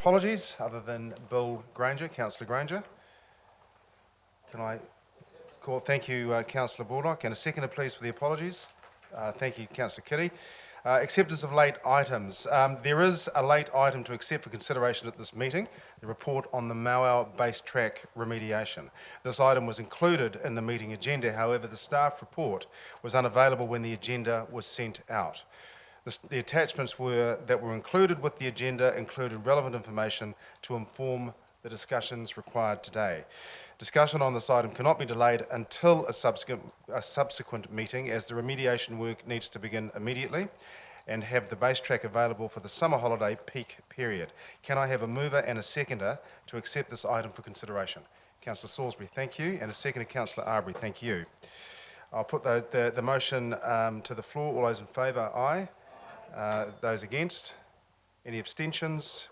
Apologies, other than Bill Granger, Councillor Granger. Can I call? Thank you, Councillor Baldock. And a seconder, please, for the apologies. Thank you, Councillor Kitty. Acceptance of late items. There is a late item to accept for consideration at this meeting, the report on the Mauao Base Track remediation. This item was included in the meeting agenda, however, the staff report was unavailable when the agenda was sent out. The attachments that were included with the agenda included relevant information to inform the discussions required today. Discussion on this item cannot be delayed until a subsequent meeting, as the remediation work needs to begin immediately and have the base track available for the summer holiday peak period. Can I have a mover and a seconder to accept this item for consideration? Councillor Salisbury, thank you, and a seconder, Councillor Arbery, thank you. I'll put the motion to the floor. All those in favour, aye. Those against? Any abstentions?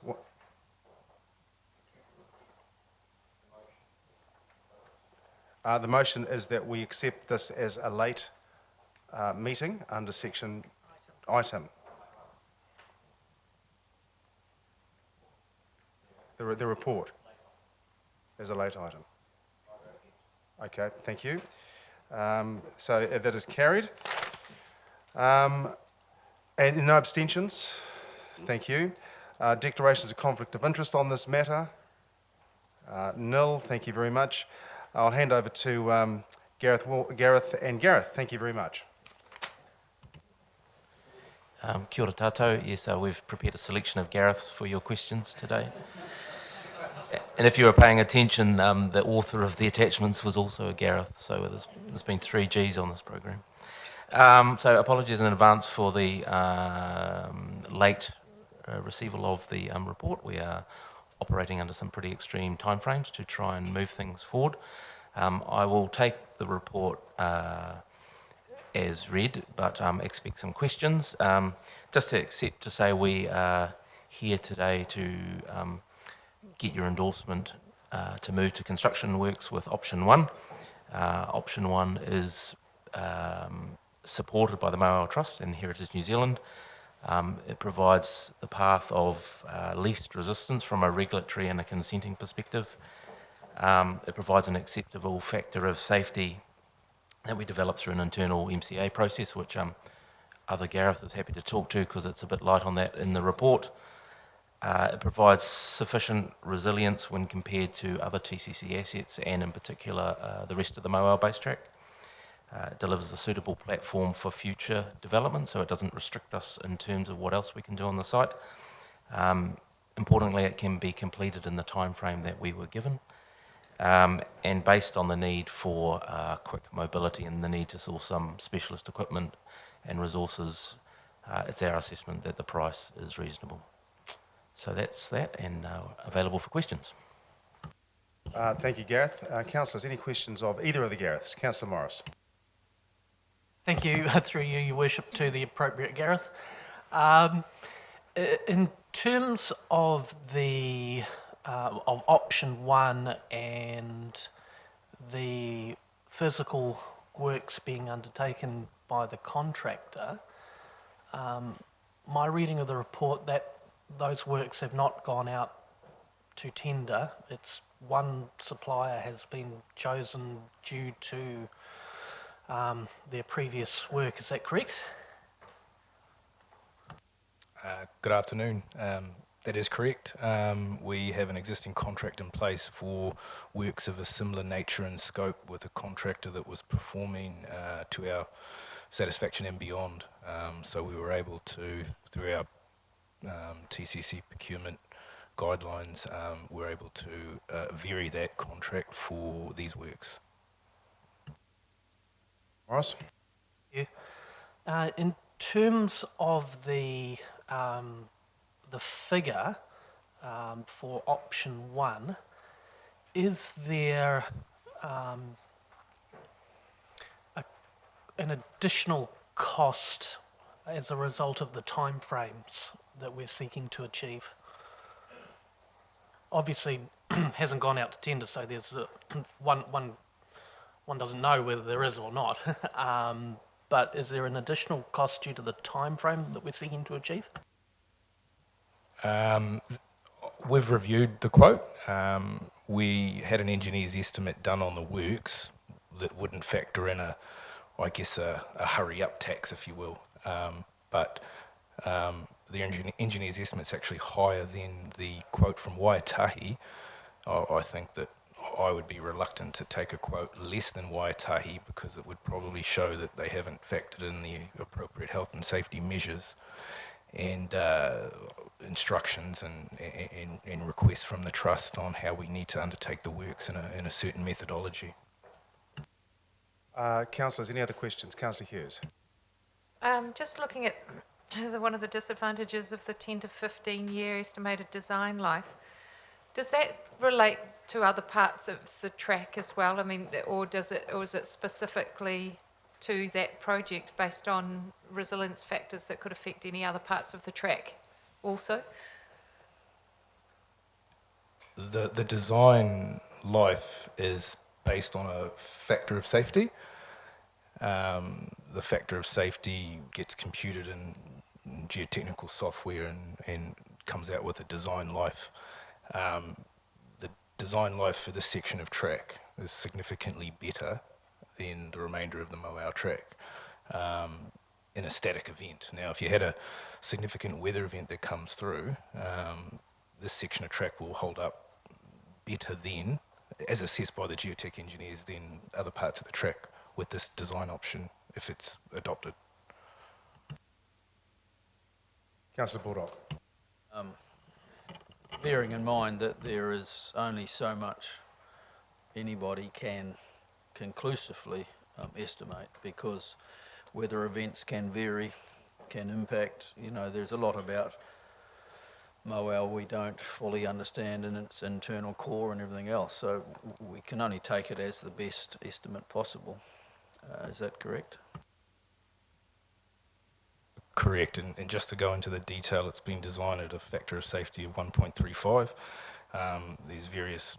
The motion is that we accept this as a late meeting under section item. The report as a late item. Okay, thank you. So that is carried. And no abstentions? Thank you. Declarations of conflict of interest on this matter? Nil, thank you very much. I'll hand over to Gareth. Thank you very much. Kia ora tātou. Yes, we've prepared a selection of Gareths for your questions today. And if you were paying attention, the author of the attachments was also a Gareth, so there's been 3 Gs on this program. So apologies in advance for the late receival of the report. We are operating under some pretty extreme timeframes to try and move things forward. I will take the report as read, but expect some questions. Just to say we are here today to get your endorsement to move to construction works with option 1. Option 1 is supported by the Mauao Trust and Heritage New Zealand. It provides the path of least resistance from a regulatory and a consenting perspective. It provides an acceptable factor of safety that we develop through an internal MCA process, which other Gareth is happy to talk to because it's a bit light on that in the report. It provides sufficient resilience when compared to other TCC assets and in particular the rest of the Mauao Base Track. It delivers a suitable platform for future development, so it doesn't restrict us in terms of what else we can do on the site. Importantly, it can be completed in the time frame that we were given. And based on the need for quick mobility and the need to source some specialist equipment and resources, it's our assessment that the price is reasonable. So that's that, and available for questions. Thank you, Gareth. Councillors, any questions of either of the Gareths? Councillor Morris. Thank you, through you, Your Worship, to the appropriate Gareth. In terms of the of option 1 and the physical works being undertaken by the contractor, my reading of the report that those works have not gone out to tender. It's one supplier has been chosen due to their previous work. Is that correct? Good afternoon. That is correct. We have an existing contract in place for works of a similar nature and scope with a contractor that was performing to our satisfaction and beyond. So we were able to, through our TCC procurement guidelines, we're able to vary that contract for these works. Morris. Yeah. In terms of the figure for option 1, is there an additional cost as a result of the timeframes that we're seeking to achieve? Obviously, hasn't gone out to tender, so there's one doesn't know whether there is or not. But is there an additional cost due to the time frame that we're seeking to achieve? We've reviewed the quote. We had an engineer's estimate done on the works that wouldn't factor in a hurry-up tax, if you will. The engineer's estimate's actually higher than the quote from Waitahi. I think that I would be reluctant to take a quote less than Waitahi because it would probably show that they haven't factored in the appropriate health and safety measures and instructions and requests from the trust on how we need to undertake the works in a certain methodology. Councillors, any other questions? Councillor Hughes. Just looking at one of the disadvantages of the 10 to 15 year estimated design life, does that relate to other parts of the track as well? I mean, or is it specifically to that project based on resilience factors that could affect any other parts of the track also? The design life is based on a factor of safety. The factor of safety gets computed in geotechnical software and comes out with a design life. The design life for this section of track is significantly better than the remainder of the Moau track in a static event. Now, if you had a significant weather event that comes through, this section of track will hold up better than, as assessed by the geotech engineers, than other parts of the track with this design option if it's adopted. Councillor Baldock. Bearing in mind that there is only so much anybody can conclusively estimate, because weather events can vary, can impact, there's a lot about Moau we don't fully understand in its internal core and everything else, so we can only take it as the best estimate possible. Is that correct? Correct, and just to go into the detail, it's been designed at a factor of safety of 1.35. There's various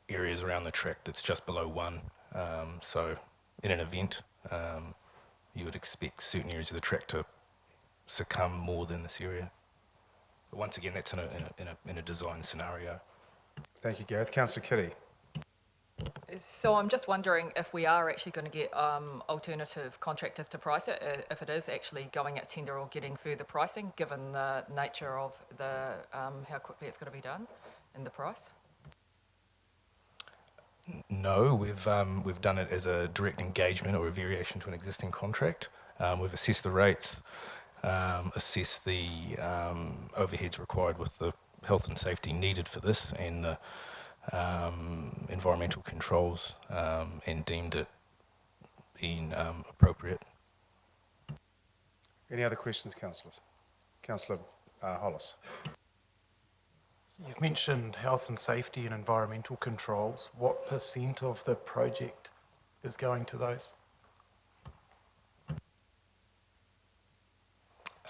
areas around the track that's just below 1. So in an event, you would expect certain areas of the track to succumb more than this area. But once again, that's in a design scenario. Thank you, Gareth. Councillor Kitty. So I'm just wondering if we are actually going to get alternative contractors to price it, if it is actually going at tender or getting further pricing, given the nature of the how quickly it's going to be done and the price. No, we've done it as a direct engagement or a variation to an existing contract. We've assessed the rates, assessed the overheads required with the health and safety needed for this, and the environmental controls, and deemed it being appropriate. Any other questions, councillors? Councillor Hollis. You've mentioned health and safety and environmental controls. What % of the project is going to those?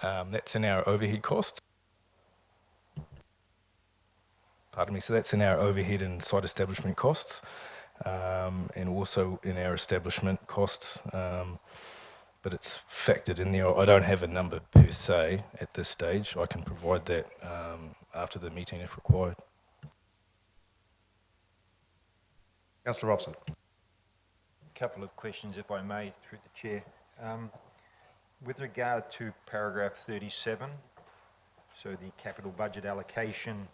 That's in our overhead costs. Pardon me, so that's in our overhead and site establishment costs, and also in our establishment costs, but it's factored in there. I don't have a number per se at this stage. I can provide that after the meeting if required. Councillor Robson. A couple of questions, if I may, through the chair. With regard to paragraph 37, so the capital budget allocation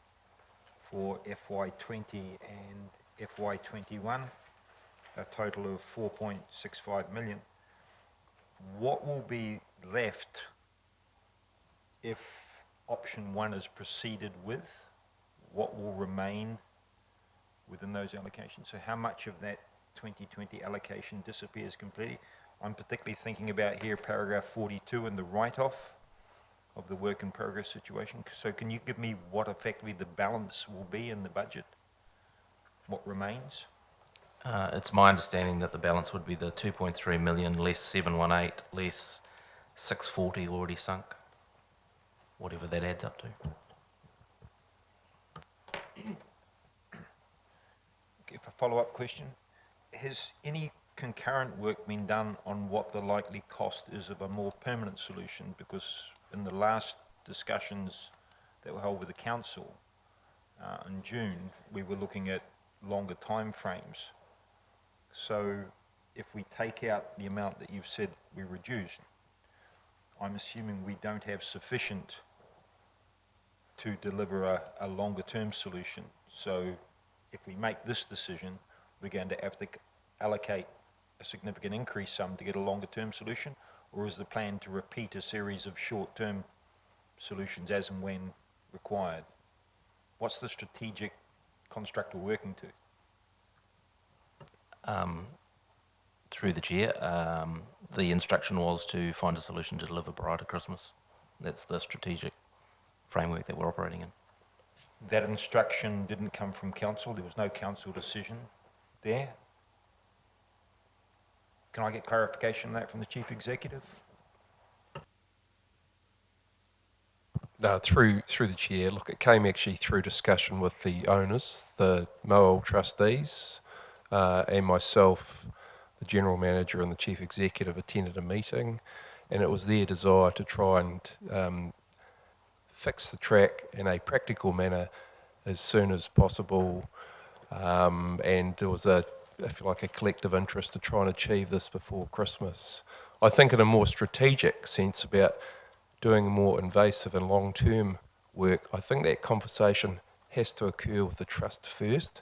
for FY20 and FY21, a total of 4.65 million. What will be left if option 1 is proceeded with? What will remain within those allocations? So how much of that 2020 allocation disappears completely? I'm particularly thinking about here paragraph 42 and the write-off of the work in progress situation. So can you give me what effectively the balance will be in the budget? What remains? It's my understanding that the balance would be the 2.3 million less 718 less 640 already sunk, whatever that adds up to. If a follow-up question, has any concurrent work been done on what the likely cost is of a more permanent solution? Because in the last discussions that were held with the council, in June, we were looking at longer timeframes. So if we take out the amount that you've said we reduced, I'm assuming we don't have sufficient to deliver a longer term solution. So if we make this decision, we're going to have to allocate a significant increase sum to get a longer term solution, or is the plan to repeat a series of short term solutions as and when required? What's the strategic construct we're working to? Through the chair, the instruction was to find a solution to deliver prior to Christmas. That's the strategic framework that we're operating in. That instruction didn't come from council. There was no council decision there. Can I get clarification on that from the chief executive? Through the chair, look, it came actually through discussion with the owners, the Moa trustees, and myself, the general manager and the chief executive attended a meeting, and it was their desire to try and fix the track in a practical manner as soon as possible, and there was a collective interest to try and achieve this before Christmas. I think in a more strategic sense about doing more invasive and long-term work, I think that conversation has to occur with the trust first,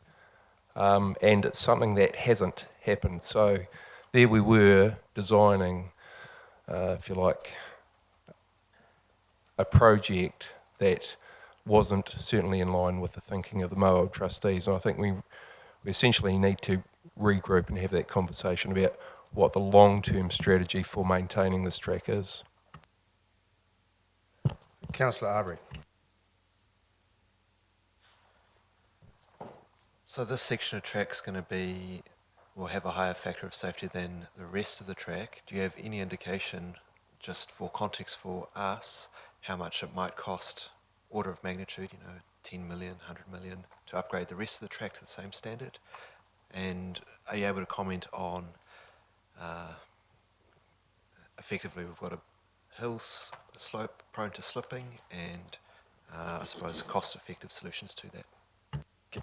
and it's something that hasn't happened. So there we were designing, if you like, a project that wasn't certainly in line with the thinking of the Moa trustees, and I think we essentially need to regroup and have that conversation about what the long-term strategy for maintaining this track is. Councillor Arbery. So this section of track's going to will have a higher factor of safety than the rest of the track. Do you have any indication, just for context for us, how much it might cost, order of magnitude, 10 million, 100 million, to upgrade the rest of the track to the same standard? And are you able to comment on, effectively we've got a slope prone to slipping, and I suppose cost-effective solutions to that?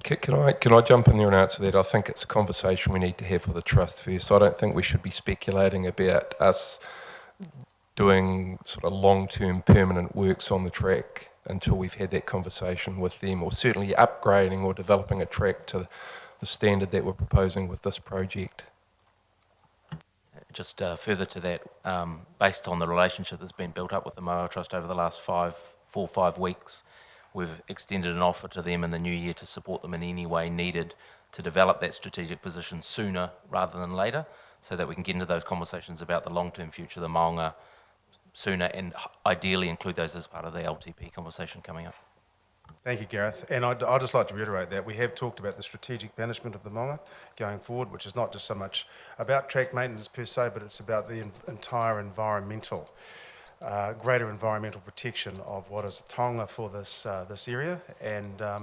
Can I jump in there and answer that? I think it's a conversation we need to have with the trust first. I don't think we should be speculating about us doing sort of long-term permanent works on the track until we've had that conversation with them, or certainly upgrading or developing a track to the standard that we're proposing with this project. Just further to that, based on the relationship that's been built up with the Moa Trust over the last 4 or 5 weeks, we've extended an offer to them in the new year to support them in any way needed to develop that strategic position sooner rather than later, so that we can get into those conversations about the long-term future of the Maunga sooner, and ideally include those as part of the LTP conversation coming up. Thank you, Gareth. And I'd just like to reiterate that we have talked about the strategic management of the Maunga going forward, which is not just so much about track maintenance per se, but it's about the entire environmental, greater environmental protection of what is taonga for this area. And I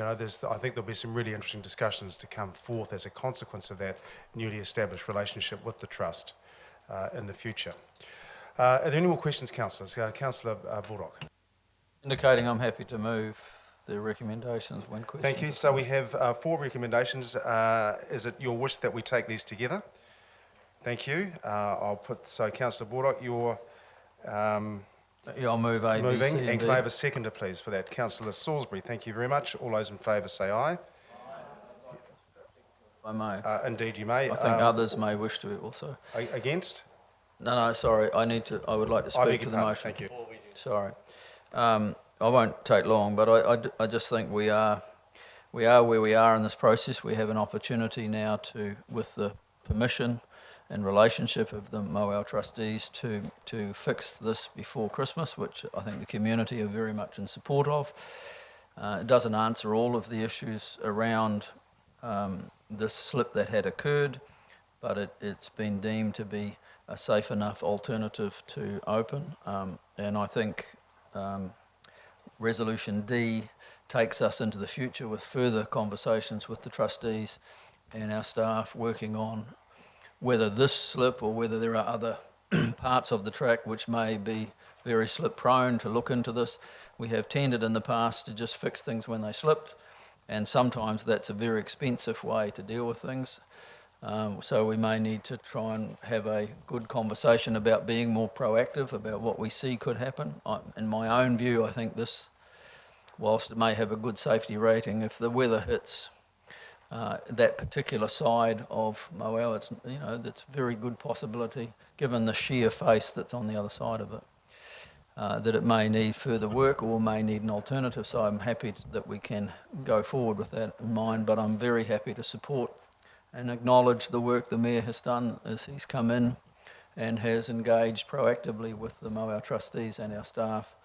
think there'll be some really interesting discussions to come forth as a consequence of that newly established relationship with the trust in the future. Are there any more questions, councillors? Councillor Baldock. Indicating I'm happy to move the recommendations when questions. Thank you. So we have 4 recommendations. Is it your wish that we take these together? Thank you. Councillor Baldock, you're Yeah, I'll move A, B, moving. C, And and can D. I have a seconder, please, for that? Councillor Salisbury, thank you very much. All those in favour say aye. I may. Indeed, you may. I think others may wish to also. Against? No, sorry. I would like to I beg speak to your the pardon. motion. Thank you. Sorry. I won't take long, but I just think we are where we are in this process. We have an opportunity now to, with the permission and relationship of the Moa trustees, to fix this before Christmas, which I think the community are very much in support of. It doesn't answer all of the issues around this slip that had occurred, but it's been deemed to be a safe enough alternative to open, and I think Resolution D takes us into the future with further conversations with the trustees and our staff working on whether this slip or whether there are other parts of the track which may be very slip prone, to look into this. We have tended in the past to just fix things when they slipped, And sometimes that's a very expensive way to deal with things. So we may need to try and have a good conversation about being more proactive about what we see could happen. In my own view, I think this, whilst it may have a good safety rating, if the weather hits that particular side of Moel, it's, you know, that's a very good possibility, given the sheer face that's on the other side of it, that it may need further work or may need an alternative. So I'm happy that we can go forward with that in mind, but I'm very happy to support and acknowledge the work the Mayor has done as he's come in and has engaged proactively with the Moel trustees and our staff.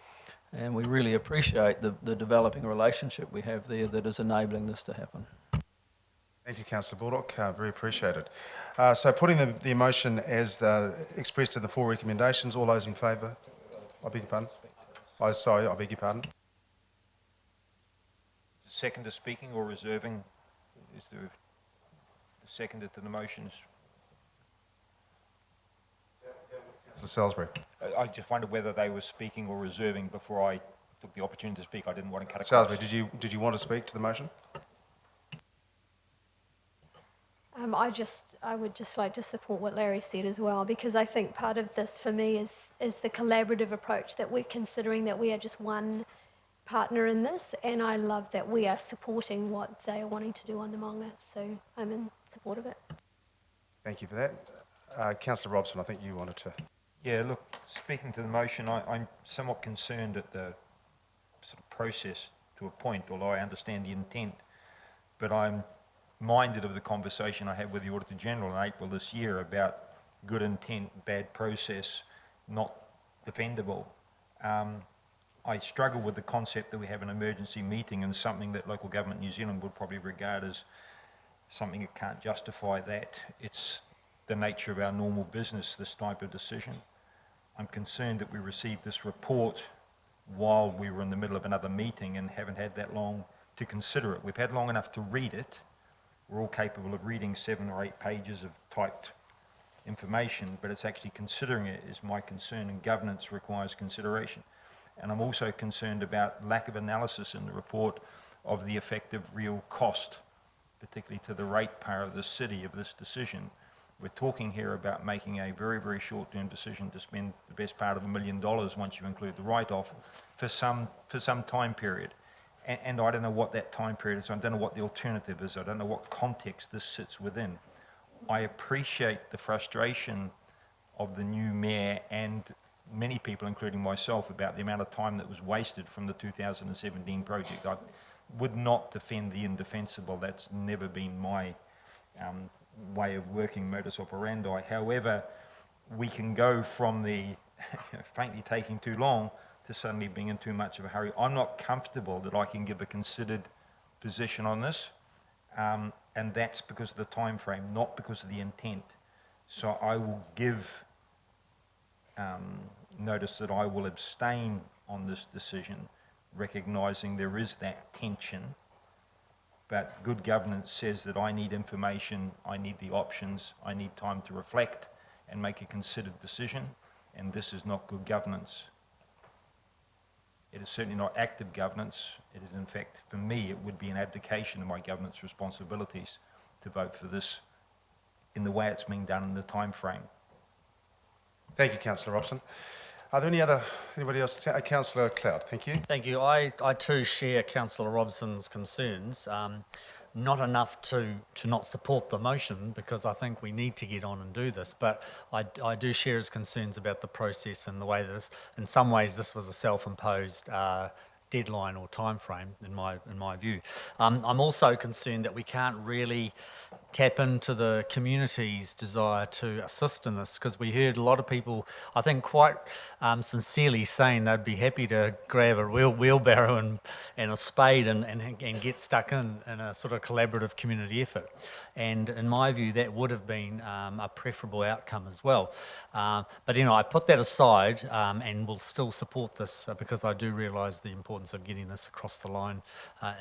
And we really appreciate the developing relationship we have there that is enabling this to happen. Thank you, Councillor Baldock. Very appreciated. So putting the motion as expressed in the 4 recommendations, all those in favour? I beg your pardon? Oh, sorry, I beg your pardon. Seconder speaking or reserving? Is there a seconder to the motions? Councillor Salisbury. I just wondered whether they were speaking or reserving before I took the opportunity to speak. I didn't want to cut across. Salisbury, did you want to speak to the motion? I would just like to support what Larry said as well, because I think part of this for me is the collaborative approach that we're considering, that we are just one partner in this, and I love that we are supporting what they are wanting to do on the Maunga, so I'm in support of it. Thank you for that. Councillor Robson, I think you wanted to... Yeah, look, speaking to the motion, I'm somewhat concerned at the sort of process to a point, although I understand the intent, but I'm minded of the conversation I had with the Auditor General in April this year about good intent, bad process, not defendable. I struggle with the concept that we have an emergency meeting and something that Local Government New Zealand would probably regard as something that can't justify that. It's the nature of our normal business, this type of decision. I'm concerned that we received this report while we were in the middle of another meeting and haven't had that long to consider it. We've had long enough to read it. We're all capable of reading 7 or 8 pages of typed information, but it's actually considering it is my concern, and governance requires consideration. And I'm also concerned about lack of analysis in the report of the effective real cost, particularly to the ratepayer of the city, of this decision. We're talking here about making a very, very short-term decision to spend the best part of $1 million once you include the write-off for some time period. And I don't know what that time period is. I don't know what the alternative is. I don't know what context this sits within. I appreciate the frustration of the new mayor and many people, including myself, about the amount of time that was wasted from the 2017 project. I would not defend the indefensible. That's never been my way of working, modus operandi. However, we can go from the frankly taking too long to suddenly being in too much of a hurry. I'm not comfortable that I can give a considered position on this, and that's because of the time frame, not because of the intent. So I will give notice that I will abstain on this decision, recognising there is that tension, but good governance says that I need information, I need the options, I need time to reflect and make a considered decision, and this is not good governance. It is certainly not active governance. It is, in fact, for me, it would be an abdication of my governance responsibilities to vote for this in the way it's being done in the time frame. Thank you, Councillor Robson. Are there anybody else? Councillor Cloud, thank you. Thank you. I too share Councillor Robson's concerns. Not enough to not support the motion, because I think we need to get on and do this, but I do share his concerns about the process and the way this, in some ways, this was a self-imposed deadline or time frame in my view. I'm also concerned that we can't really tap into the community's desire to assist in this, because we heard a lot of people, I think quite sincerely, saying they'd be happy to grab a wheelbarrow and a spade and get stuck in a sort of collaborative community effort. And in my view, that would have been a preferable outcome as well. But I put that aside and will still support this because I do realise the importance terms of getting this across the line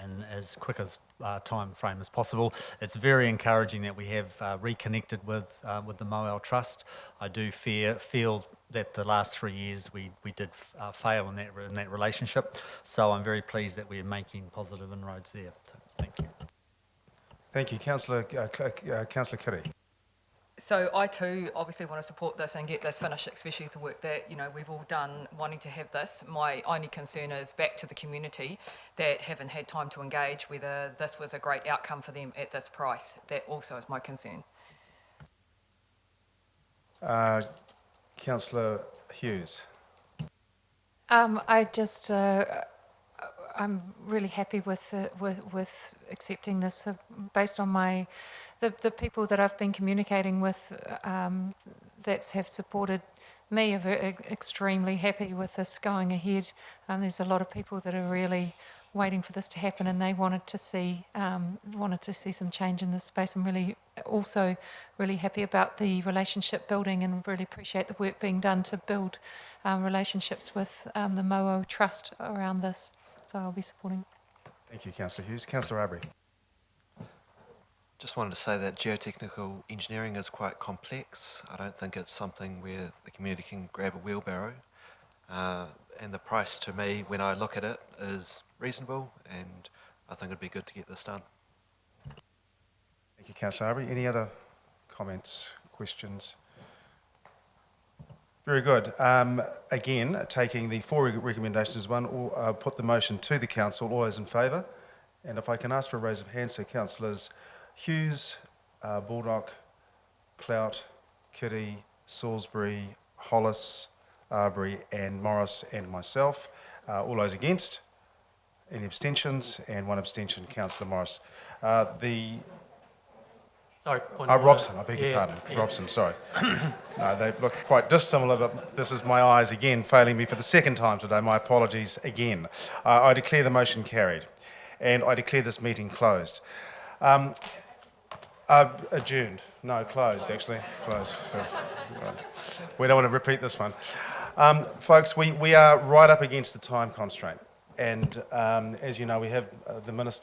in as quick as time frame as possible. It's very encouraging that we have reconnected with the Moel Trust. I do feel that the last 3 years we did fail in that relationship. So I'm very pleased that we're making positive inroads there. So thank you. Thank you. Councillor Kitty. So I too obviously want to support this and get this finished, especially with the work that, you know, we've all done wanting to have this. My only concern is back to the community that haven't had time to engage, whether this was a great outcome for them at this price. That also is my concern. Councillor Hughes. I'm really happy with accepting this based on the people that I've been communicating with that have supported me are extremely happy with this going ahead. There's a lot of people that are really waiting for this to happen, and they wanted to see some change in this space. I'm also really happy about the relationship building and really appreciate the work being done to build relationships with the Moo Trust around this. So I'll be supporting. Thank you, Councillor Hughes. Councillor Aubrey. Just wanted to say that geotechnical engineering is quite complex. I don't think it's something where the community can grab a wheelbarrow. And the price to me, when I look at it, is reasonable, and I think it'd be good to get this done. Thank you, Councillor Aubrey. Any other comments, questions? Very good. Again, taking the 4 recommendations as one, I'll put the motion to the council. All those in favour? And if I can ask for a raise of hands, so councillors Hughes, Baldock, Clout, Kitty, Salisbury, Hollis, Aubrey and Morris and myself. All those against? Any abstentions? And 1 abstention, Councillor Morris. Sorry. point of order. Robson, I beg your pardon. Yeah. Robson, sorry. No, they look quite dissimilar, but this is my eyes again failing me for the second time today. My apologies again. I declare the motion carried, and I declare this meeting closed. Adjourned. No, closed, actually. Closed. So, right. We don't want to repeat this one. Folks, we are right up against the time constraint. And as you know, we have the Minister